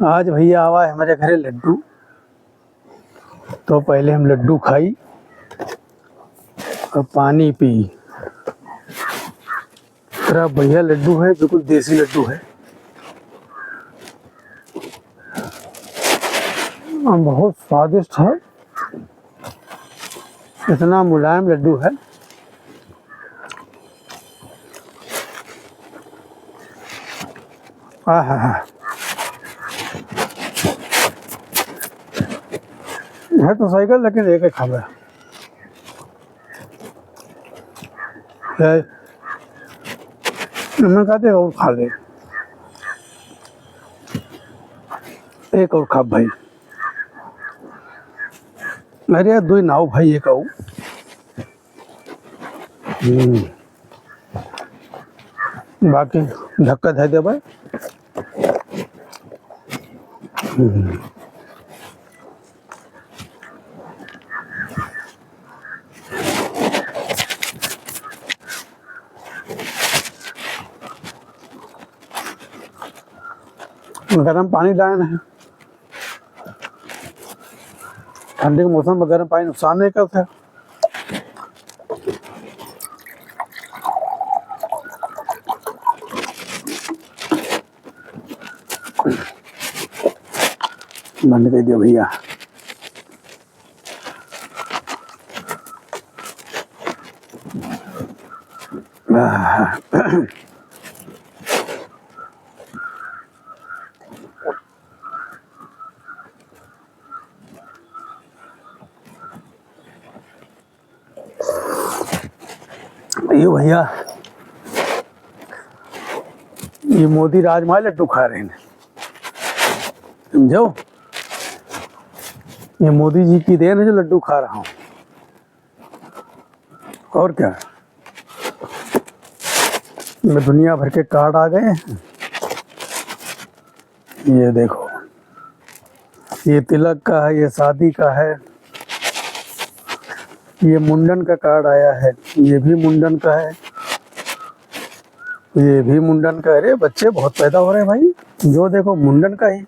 आज भैया आवा है हमारे घरे लड्डू। तो पहले हम लड्डू खाई और पानी पी। तेरा भैया लड्डू है, बिल्कुल देसी लड्डू है और बहुत स्वादिष्ट है। इतना मुलायम लड्डू है। आहा, है तो सही कर, लेकिन एक खा गया। मैं कहते और खा ले, एक और खा भाई। अरे यार दो नाव भाई, एक आऊ। बाकी धक्का दे दे भाई। गर्म पानी लाए हैं। ठंडी के मौसम में गर्म पानी नुकसान नहीं करता। बंद कर दिया भैया। ये भैया, ये मोदी राज में लड्डू खा रहे हैं, समझो। ये मोदी जी की देन है जो लड्डू खा रहा हूँ, और क्या। मैं दुनिया भर के कार्ड आ गए हैं। ये देखो, ये तिलक का है, ये शादी का है, ये मुंडन का कार्ड आया है, ये भी मुंडन का है, ये भी मुंडन का है। अरे बच्चे बहुत पैदा हो रहे हैं भाई, जो देखो मुंडन का ही।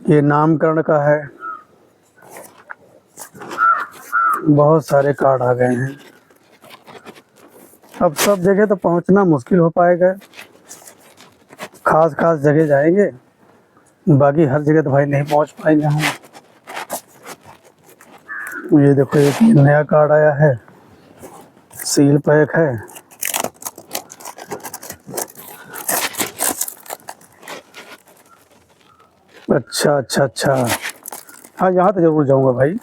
ये नामकरण का है। बहुत सारे कार्ड आ गए हैं। अब सब जगह तो पहुंचना मुश्किल हो पाएगा। खास खास जगह जाएंगे, बाकी हर जगह तो भाई नहीं पहुंच पाएंगे हम। ये देखो, एक नया कार्ड आया है, सील पैक है। अच्छा अच्छा अच्छा, हाँ यहाँ तो जरूर जाऊंगा भाई।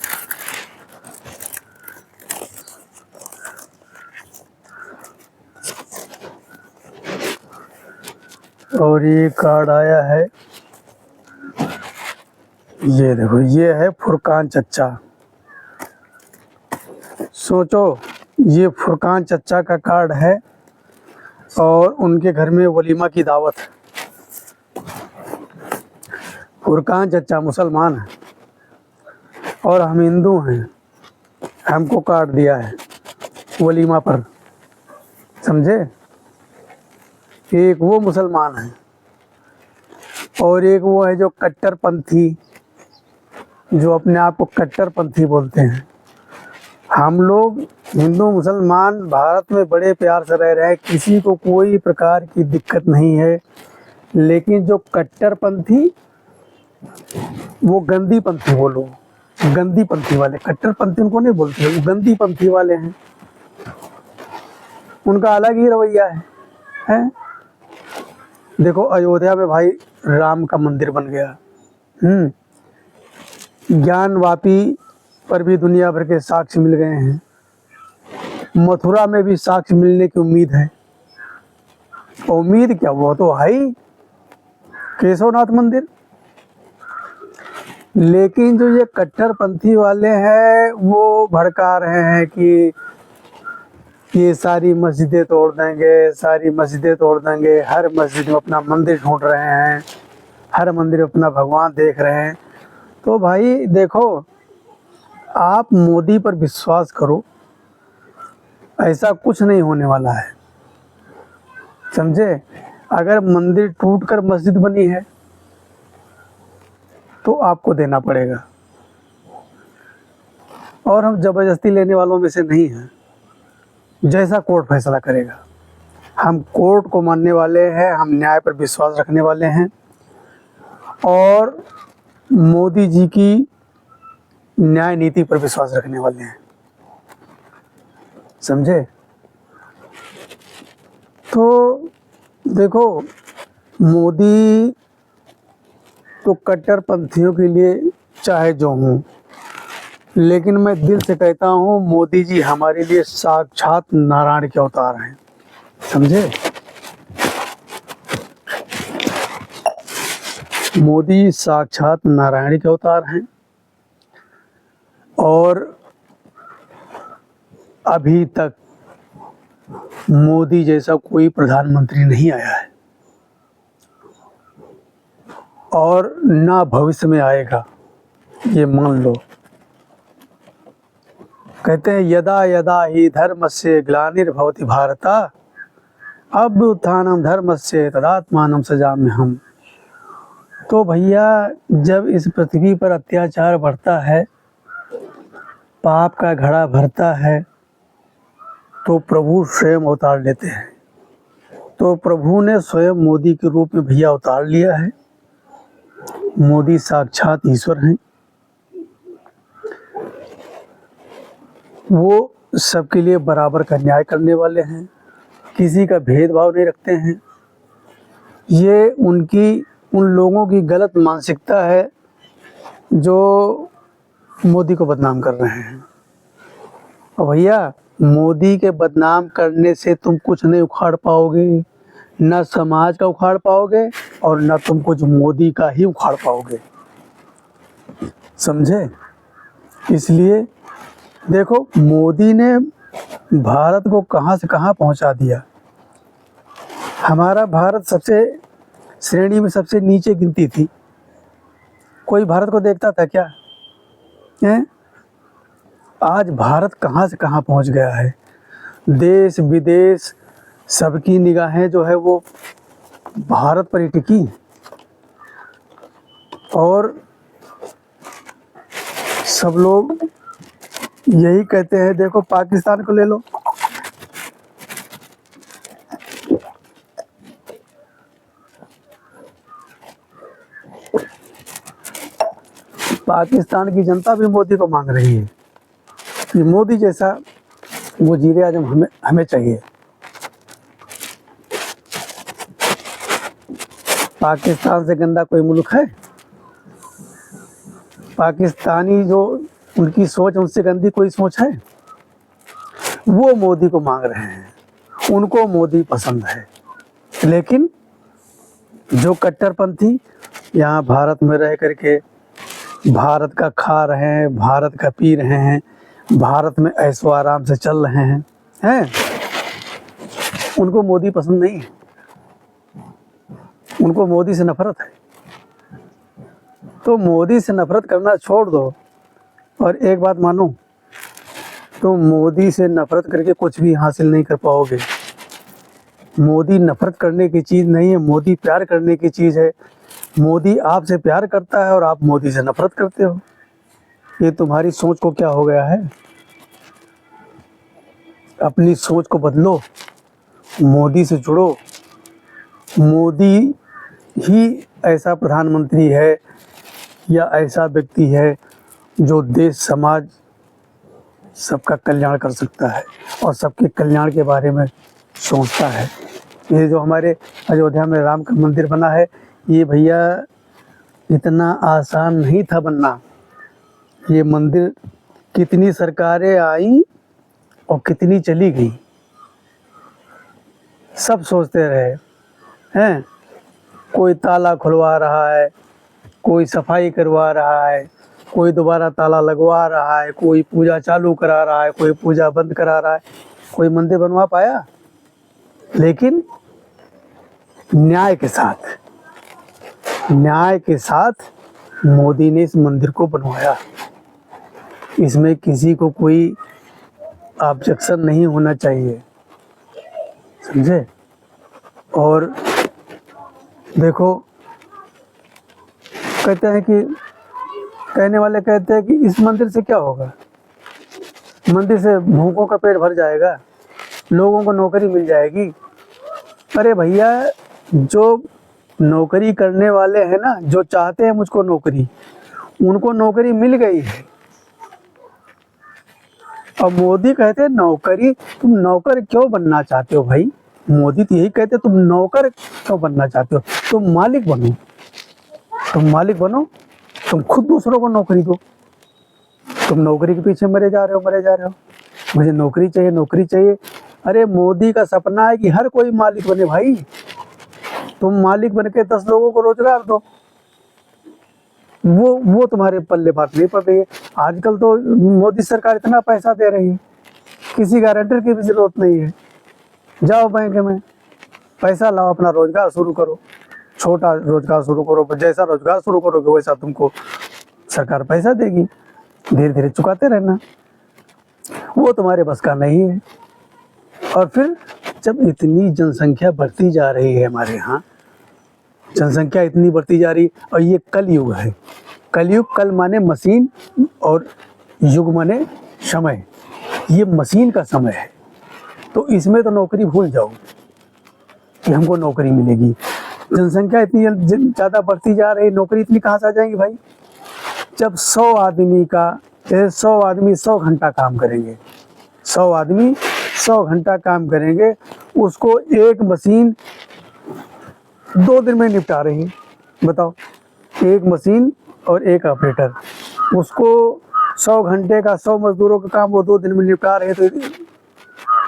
और ये कार्ड आया है, ये देखो, ये है फुरकान चच्चा। सोचो, ये फुरकान चच्चा का कार्ड है और उनके घर में वलीमा की दावत है। फुरकान चच्चा मुसलमान है और हम हिंदू हैं, हमको कार्ड दिया है वलीमा पर, समझे। एक वो मुसलमान है और एक वो है जो कट्टरपंथी, जो अपने आप को कट्टरपंथी बोलते हैं। हम लोग हिंदू मुसलमान भारत में बड़े प्यार से रह रहे हैं, किसी को कोई प्रकार की दिक्कत नहीं है। लेकिन जो कट्टरपंथी, वो गंदी पंथी, बोलो गंदी पंथी वाले, कट्टरपंथी उनको नहीं बोलते, वो गंदी पंथी वाले हैं। उनका अलग ही रवैया है? देखो अयोध्या में भाई राम का मंदिर बन गया। ज्ञान वापी पर भी दुनिया भर के साक्ष्य मिल गए हैं। मथुरा में भी साक्ष्य मिलने की उम्मीद है। उम्मीद क्या, वो तो है ही केशवनाथ मंदिर। लेकिन जो ये कट्टरपंथी वाले हैं, वो भड़का रहे हैं कि ये सारी मस्जिदें तोड़ देंगे, सारी मस्जिदें तोड़ देंगे। हर मस्जिद में अपना मंदिर ढूंढ रहे हैं, हर मंदिर में अपना भगवान देख रहे हैं। तो भाई देखो, आप मोदी पर विश्वास करो, ऐसा कुछ नहीं होने वाला है, समझे। अगर मंदिर टूटकर मस्जिद बनी है तो आपको देना पड़ेगा, और हम ज़बरदस्ती लेने वालों में से नहीं हैं। जैसा कोर्ट फैसला करेगा, हम कोर्ट को मानने वाले हैं, हम न्याय पर विश्वास रखने वाले हैं, और मोदी जी की न्याय नीति पर विश्वास रखने वाले हैं, समझे। तो देखो, मोदी तो कट्टरपंथियों के लिए चाहे जो हूँ, लेकिन मैं दिल से कहता हूँ मोदी जी हमारे लिए साक्षात नारायण के अवतार हैं, समझे। मोदी साक्षात नारायण के अवतार हैं, और अभी तक मोदी जैसा कोई प्रधानमंत्री नहीं आया है, और ना भविष्य में आएगा, ये मान लो। कहते हैं यदा यदा ही धर्मस्य ग्लानिर्भवति भारता अभ्युत्थानम धर्मस्य तदात्मानं सृजाम्यहम्। तो भैया, जब इस पृथ्वी पर अत्याचार बढ़ता है, पाप का घड़ा भरता है, तो प्रभु स्वयं अवतार लेते हैं। तो प्रभु ने स्वयं मोदी के रूप में भैया अवतार लिया है। मोदी साक्षात ईश्वर हैं। वो सबके लिए बराबर का न्याय करने वाले हैं, किसी का भेदभाव नहीं रखते हैं। ये उन लोगों की गलत मानसिकता है जो मोदी को बदनाम कर रहे हैं। और भैया, मोदी के बदनाम करने से तुम कुछ नहीं उखाड़ पाओगे, न समाज का उखाड़ पाओगे और न तुम कुछ मोदी का ही उखाड़ पाओगे, समझे। इसलिए देखो, मोदी ने भारत को कहाँ से कहाँ पहुँचा दिया। हमारा भारत सबसे श्रेणी में सबसे नीचे गिनती थी, कोई भारत को देखता था क्या हैं? आज भारत कहाँ से कहाँ पहुँच गया है। देश विदेश सबकी निगाहें जो है वो भारत पर ही टिकी, और सब लोग यही कहते हैं। देखो, पाकिस्तान को ले लो, पाकिस्तान की जनता भी मोदी को मांग रही है कि मोदी जैसा वज़ीर आज़म हमें चाहिए। पाकिस्तान से गंदा कोई मुल्क है? पाकिस्तानी जो उनकी सोच, उनसे गंदी कोई सोच है? वो मोदी को मांग रहे हैं, उनको मोदी पसंद है। लेकिन जो कट्टरपंथी यहाँ भारत में रह करके भारत का खा रहे हैं, भारत का पी रहे हैं, भारत में ऐशो आराम से चल रहे हैं, उनको मोदी पसंद नहीं है, उनको मोदी से नफरत है। तो मोदी से नफरत करना छोड़ दो, और एक बात मानो, तो मोदी से नफरत करके कुछ भी हासिल नहीं कर पाओगे। मोदी नफरत करने की चीज़ नहीं है, मोदी प्यार करने की चीज़ है। मोदी आपसे प्यार करता है और आप मोदी से नफरत करते हो। ये तुम्हारी सोच को क्या हो गया है? अपनी सोच को बदलो, मोदी से जुड़ो। मोदी ही ऐसा प्रधानमंत्री है या ऐसा व्यक्ति है जो देश समाज सबका कल्याण कर सकता है और सबके कल्याण के बारे में सोचता है। ये जो हमारे अयोध्या में राम का मंदिर बना है, ये भैया इतना आसान नहीं था बनना। ये मंदिर कितनी सरकारें आई और कितनी चली गई, सब सोचते रहे हैं। कोई ताला खुलवा रहा है, कोई सफाई करवा रहा है, कोई दोबारा ताला लगवा रहा है, कोई पूजा चालू करा रहा है, कोई पूजा बंद करा रहा है। कोई मंदिर बनवा पाया? लेकिन न्याय के साथ मोदी ने इस मंदिर को बनवाया। इसमें किसी को कोई ऑब्जेक्शन नहीं होना चाहिए, समझे। और देखो, कहते हैं कि कहने वाले कहते हैं कि इस मंदिर से क्या होगा, मंदिर से भूखों का पेट भर जाएगा, लोगों को नौकरी मिल जाएगी। अरे भैया, जो नौकरी करने वाले हैं ना, जो चाहते हैं मुझको नौकरी, उनको नौकरी मिल गई है। और मोदी कहते हैं नौकरी, तुम नौकर क्यों बनना चाहते हो भाई? मोदी तो यही कहते तुम नौकर क्यों बनना चाहते हो? तुम मालिक बनो, तुम मालिक बनो, तुम खुद दूसरों को नौकरी दो। तुम नौकरी के पीछे मरे जा रहे हो, मरे जा रहे हो, मुझे नौकरी चाहिए, नौकरी चाहिए। अरे मोदी का सपना है कि हर कोई मालिक बने भाई। तुम मालिक बन के 10 लोगों को रोजगार दो, वो तुम्हारे पल्ले बात नहीं पड़ रही है। आजकल तो मोदी सरकार इतना पैसा दे रही है, किसी गारंटर की भी जरूरत नहीं है। जाओ बैंक में, पैसा लाओ, अपना रोजगार शुरू करो, छोटा रोजगार शुरू करो। जैसा रोजगार शुरू करोगे वैसा तुमको सरकार पैसा देगी, धीरे धीरे चुकाते रहना। वो तुम्हारे बस का नहीं है। और फिर जब इतनी जनसंख्या बढ़ती जा रही है हमारे यहाँ, जनसंख्या इतनी बढ़ती जा रही, और ये कलयुग है। कलयुग, कल माने मशीन और युग माने समय। ये मशीन का समय है, तो इसमें तो नौकरी भूल जाओ कि हमको नौकरी मिलेगी। जनसंख्या इतनी ज़्यादा बढ़ती जा रही, नौकरी इतनी कहाँ से आ जाएंगी भाई? जब 100 आदमी का, जैसे 100 आदमी 100 घंटा काम करेंगे, 100 आदमी 100 घंटा काम करेंगे, उसको एक मशीन 2 दिन में निपटा रही है। बताओ, एक मशीन और एक ऑपरेटर, उसको 100 घंटे का 100 मजदूरों का काम वो 2 दिन में निपटा रहे हैं।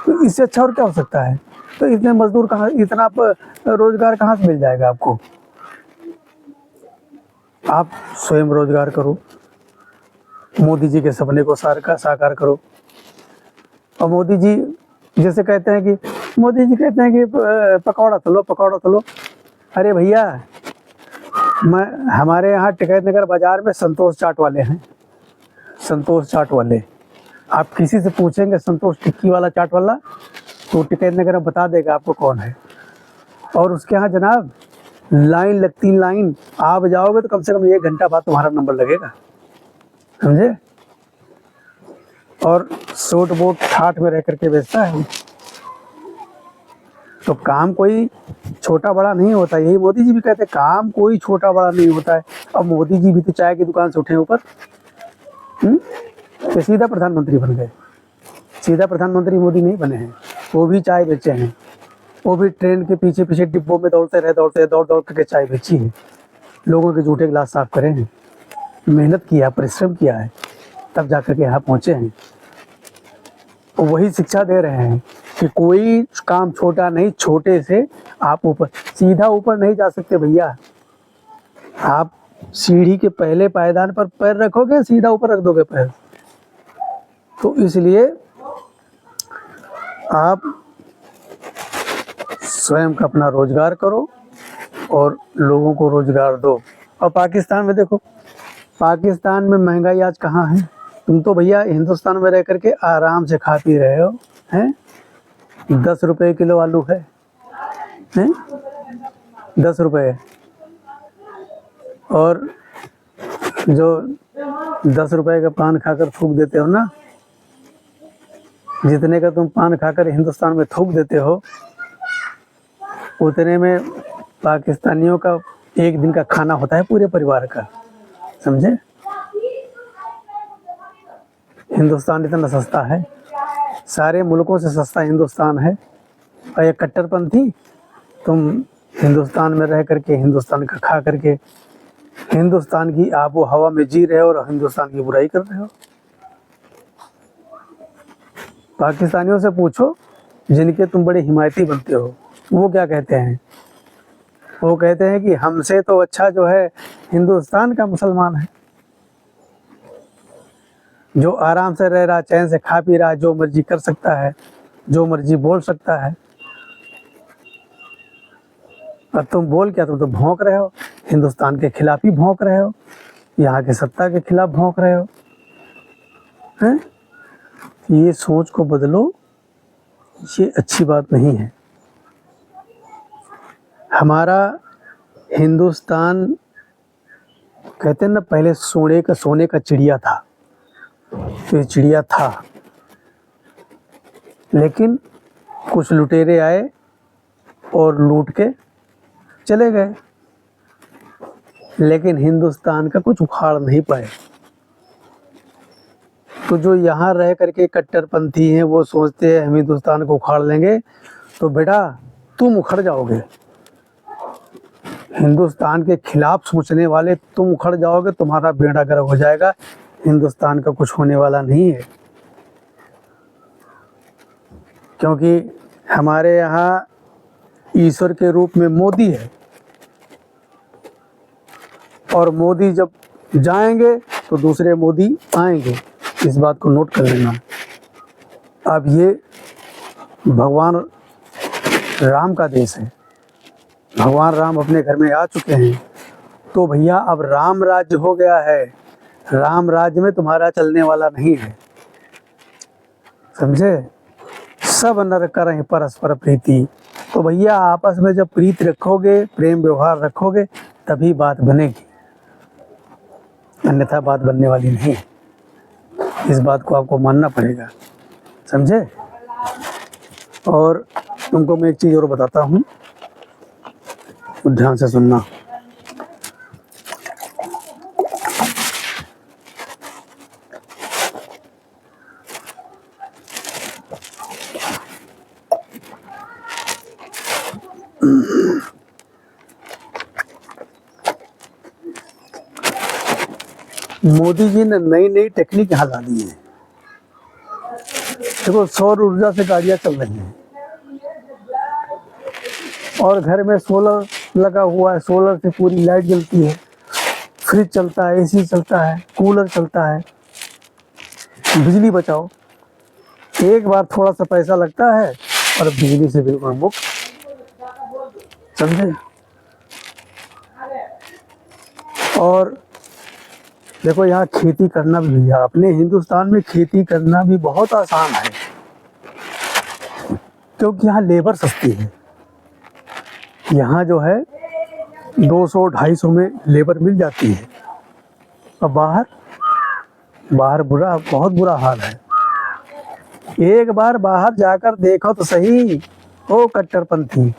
तो इससे अच्छा और क्या हो सकता है? तो इतने मजदूर कहाँ, इतना रोजगार कहाँ से मिल जाएगा आपको? आप स्वयं रोजगार करो, मोदी जी के सपने को साकार करो। और मोदी जी जैसे कहते हैं कि, मोदी जी कहते हैं कि पकौड़ा तलो, पकौड़ा तलो। अरे भैया, हमारे यहाँ टिकैत नगर बाजार में संतोष चाट वाले हैं, संतोष चाट वाले। आप किसी से पूछेंगे संतोष टिक्की वाला, चाट वाला, तो टिकैत नगर में बता देगा आपको कौन है। और उसके यहाँ जनाब लाइन लगती, लाइन। आप जाओगे तो कम से कम 1 घंटा बाद तुम्हारा नंबर लगेगा, समझे? और सूट बूट ठाठ में रह करके बेचता है। तो काम कोई छोटा बड़ा नहीं होता, यही मोदी जी भी कहते हैं, काम कोई छोटा बड़ा नहीं होता है। अब मोदी जी भी तो चाय की दुकान से उठे ऊपर, तो सीधा प्रधानमंत्री बन गए। सीधा प्रधानमंत्री मोदी नहीं बने हैं, वो भी चाय बेचे हैं, वो भी ट्रेन के पीछे पीछे डिब्बों में दौड़ते रहे, दौड़ दौड़ करके चाय बेची है, लोगों के जूठे गिलास साफ करे हैं, मेहनत किया, परिश्रम किया है, तब जा कर के यहाँ पहुँचे हैं। तो वही शिक्षा दे रहे हैं कि कोई काम छोटा नहीं, छोटे से आप ऊपर, सीधा ऊपर नहीं जा सकते भैया। आप सीढ़ी के पहले पायदान पर पैर रखोगे, सीधा ऊपर रख दोगे पैर। तो इसलिए आप स्वयं का अपना रोजगार करो और लोगों को रोजगार दो। और पाकिस्तान में देखो, पाकिस्तान में महंगाई आज कहाँ है? तुम तो भैया हिंदुस्तान में रह करके आराम से खा पी रहे हो, हैं? 10 रुपये किलो आलू है, हैं? 10 रुपये। और जो 10 रुपये का पान खाकर थूक देते हो ना, जितने का तुम पान खाकर हिंदुस्तान में थूक देते हो, उतने में पाकिस्तानियों का 1 दिन का खाना होता है पूरे परिवार का, समझे? हिंदुस्तान इतना सस्ता है, सारे मुल्कों से सस्ता हिंदुस्तान है। और ये कट्टरपंथी, तुम हिंदुस्तान में रह करके, हिंदुस्तान का खा करके, हिंदुस्तान की आबो हवा में जी रहे हो और हिंदुस्तान की बुराई कर रहे हो। पाकिस्तानियों से पूछो जिनके तुम बड़े हिमायती बनते हो, वो क्या कहते हैं? वो कहते हैं कि हमसे तो अच्छा जो है हिंदुस्तान का मुसलमान है, जो आराम से रह रहा, चैन से खा पी रहा, जो मर्जी कर सकता है, जो मर्जी बोल सकता है। और तुम बोल क्या, तुम तो भौंक रहे हो, हिंदुस्तान के खिलाफ ही भौंक रहे हो, यहाँ के सत्ता के खिलाफ भौंक रहे हो, हैं? ये सोच को बदलो, ये अच्छी बात नहीं है। हमारा हिंदुस्तान कहते हैं ना, पहले सोने का चिड़िया था। तो ये चिड़िया था, लेकिन कुछ लुटेरे आए और लूट के चले गए, लेकिन हिंदुस्तान का कुछ उखाड़ नहीं पाए। तो जो यहाँ रह करके कट्टरपंथी हैं वो सोचते हैं हम हिंदुस्तान को उखाड़ लेंगे, तो बेटा तुम उखड़ जाओगे। हिंदुस्तान के खिलाफ सोचने वाले तुम उखड़ जाओगे, तुम्हारा बेड़ा गर्क हो जाएगा। हिंदुस्तान का कुछ होने वाला नहीं है, क्योंकि हमारे यहाँ ईश्वर के रूप में मोदी है, और मोदी जब जाएंगे तो दूसरे मोदी आएंगे। इस बात को नोट कर लेना। अब ये भगवान राम का देश है, भगवान राम अपने घर में आ चुके हैं, तो भैया अब राम राज्य हो गया है। राम राज्य में तुम्हारा चलने वाला नहीं है, समझे। सब नर करें परस्पर प्रीति। तो भैया आपस में जब प्रीति रखोगे, प्रेम व्यवहार रखोगे, तभी बात बनेगी, अन्यथा बात बनने वाली नहीं है। इस बात को आपको मानना पड़ेगा, समझे। और तुमको मैं एक चीज़ और बताता हूँ, तो ध्यान से सुनना। मोदी जी ने नई नई टेक्निक यहाँ ला दी है। देखो, सौर ऊर्जा से गाड़ियाँ चल रही हैं, और घर में सोलर लगा हुआ है, सोलर से पूरी लाइट जलती है, फ्रिज चलता है, एसी चलता है, कूलर चलता है। बिजली बचाओ। एक बार थोड़ा सा पैसा लगता है और बिजली से बिल्कुल मुक्त, समझे। और देखो, यहाँ खेती करना भी, भैया अपने हिंदुस्तान में खेती करना भी बहुत आसान है, क्योंकि यहाँ लेबर सस्ती है। यहाँ जो है 200-250 में लेबर मिल जाती है। और बाहर बहुत बुरा हाल है। एक बार बाहर जाकर देखो तो सही, ओ कट्टरपंथी,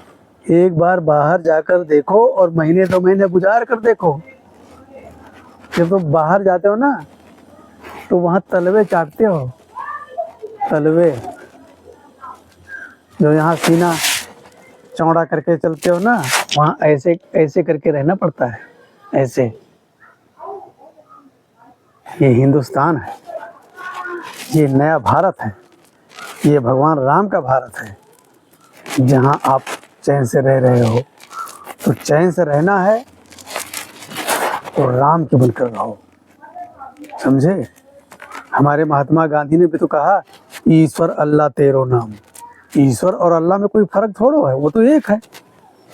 एक बार बाहर जाकर देखो और महीने 2 महीने गुजार कर देखो। जब तुम बाहर जाते हो ना, तो वहाँ तलवे चाटते हो, तलवे जो यहाँ सीना चौड़ा करके चलते हो ना, वहाँ ऐसे ऐसे करके रहना पड़ता है, ऐसे। ये हिंदुस्तान है, ये नया भारत है, ये भगवान राम का भारत है, जहाँ आप चैन से रह रहे हो। तो चैन से रहना है तो राम के बनकर रहो, समझे। हमारे महात्मा गांधी ने भी तो कहा, ईश्वर अल्लाह तेरो नाम। ईश्वर और अल्लाह में कोई फर्क थोड़ो है, वो तो एक है।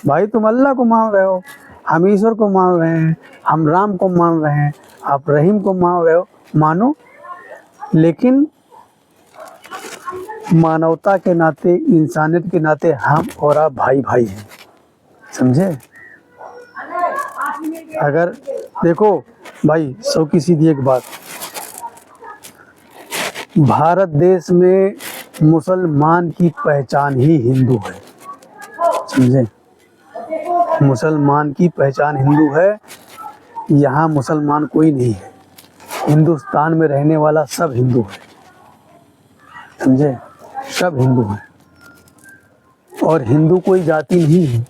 भाई तुम अल्लाह को मान रहे हो, हम ईश्वर को मान रहे हैं, हम राम को मान रहे हैं, आप रहीम को मान रहे हो, मानो, लेकिन मानवता के नाते, इंसानियत के नाते हम और आप भाई भाई हैं, समझे। अगर देखो भाई, सौ की सीधी एक बात, भारत देश में मुसलमान की पहचान ही हिंदू है, समझे। मुसलमान की पहचान हिंदू है। यहाँ मुसलमान कोई नहीं है, हिंदुस्तान में रहने वाला सब हिंदू है, समझे, सब हिंदू है। और हिंदू कोई जाति नहीं है,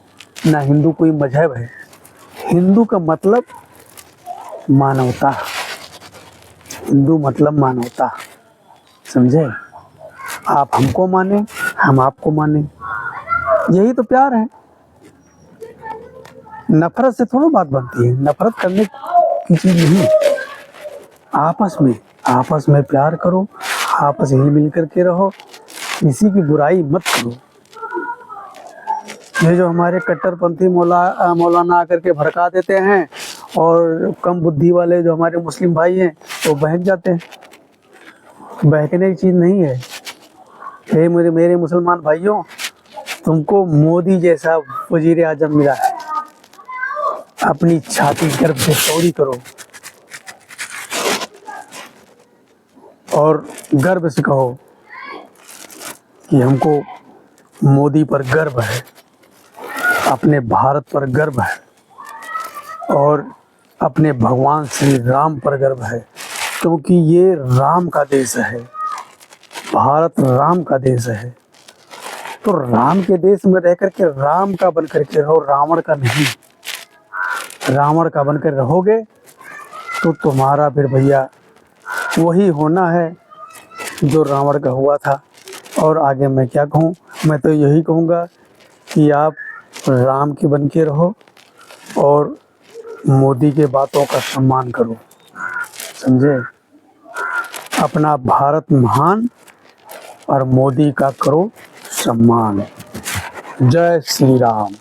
ना हिंदू कोई मजहब है। हिंदू का मतलब मानवता, हिंदू मतलब मानवता, समझे। आप हमको माने, हम आपको माने, यही तो प्यार है। नफरत से थोड़ा बात बनती है, नफरत करने की चीज़ नहीं। आपस में प्यार करो, आपस में मिल करके रहो, किसी की बुराई मत करो। ये जो हमारे कट्टरपंथी मौलाना आकर के भड़का देते हैं, और कम बुद्धि वाले जो हमारे मुस्लिम भाई हैं वो बहक जाते हैं। बहकने की चीज़ नहीं है। हे मेरे मुसलमान भाइयों, तुमको मोदी जैसा वजीर आजम मिला है, अपनी छाती गर्व से चौड़ी करो और गर्व से कहो कि हमको मोदी पर गर्व है, अपने भारत पर गर्व है और अपने भगवान श्री राम पर गर्व है, क्योंकि ये राम का देश है, भारत राम का देश है। तो राम के देश में रह करके राम का बन करके रहो, रावण का नहीं। रावण का बनकर रहोगे तो तुम्हारा फिर भैया वही होना है जो रावण का हुआ था। और आगे मैं क्या कहूँ, मैं तो यही कहूँगा कि आप राम के बन के रहो और मोदी के बातों का सम्मान करो, समझे। अपना भारत महान और मोदी का करो सम्मान। जय श्री राम।